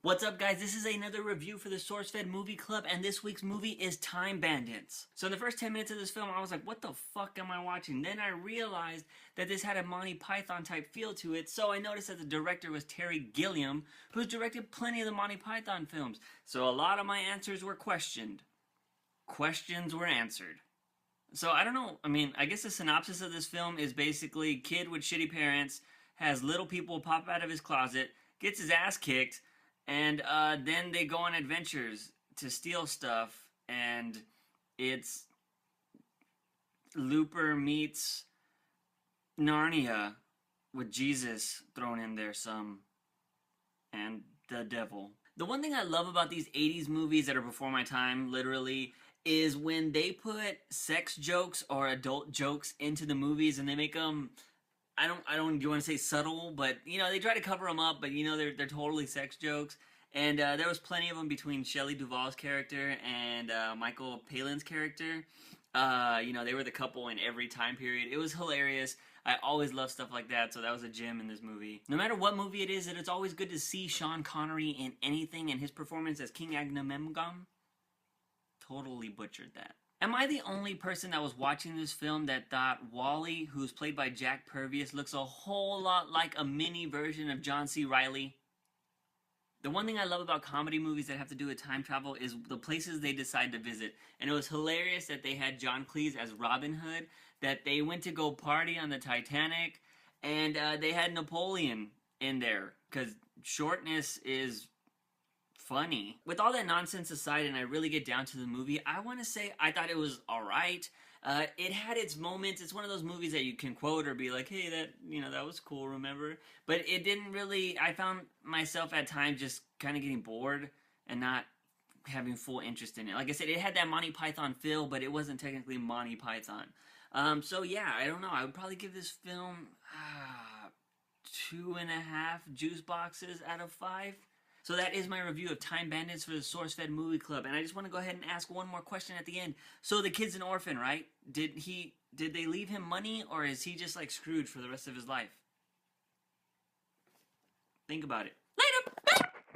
What's up, guys? This is another review for the SourceFed Movie Club, and this week's movie is Time Bandits. So in the first 10 minutes of this film, I was like, what the fuck am I watching? Then I realized that this had a Monty Python type feel to it, so I noticed that the director was Terry Gilliam, who's directed plenty of the Monty Python films. So a lot of my answers were questioned. Questions were answered. So I don't know, I guess the synopsis of this film is basically kid with shitty parents, has little people pop out of his closet, gets his ass kicked, and then they go on adventures to steal stuff, and it's Looper meets Narnia with Jesus thrown in there some, and the devil. The one thing I love about these 80s movies that are before my time, literally, is when they put sex jokes or adult jokes into the movies and they make them, I don't you want to say subtle, but you know, they try to cover them up, but you know, they're totally sex jokes. And there was plenty of them between Shelley Duvall's character and Michael Palin's character. You know, they were the couple in every time period. It was hilarious. I always love stuff like that, so that was a gem in this movie. No matter what movie it is, it's always good to see Sean Connery in anything, and his performance as King Agamemnon totally butchered that. Am I the only person that was watching this film that thought Wally, who's played by Jack Purvis, looks a whole lot like a mini version of John C. Reilly? The one thing I love about comedy movies that have to do with time travel is the places they decide to visit. And it was hilarious that they had John Cleese as Robin Hood, that they went to go party on the Titanic, and they had Napoleon in there, because shortness is funny. With all that nonsense aside, and I really get down to the movie, I want to say I thought it was alright. It had its moments. It's one of those movies that you can quote or be like, hey, that was cool, remember? But it didn't really, I found myself at times just kind of getting bored and not having full interest in it. Like I said, it had that Monty Python feel, but it wasn't technically Monty Python. So yeah, I don't know. I would probably give this film 2.5 juice boxes out of 5. So that is my review of Time Bandits for the SourceFed Movie Club, and I just want to go ahead and ask one more question at the end. So the kid's an orphan, right? Did they leave him money, or is he just like Scrooge for the rest of his life? Think about it.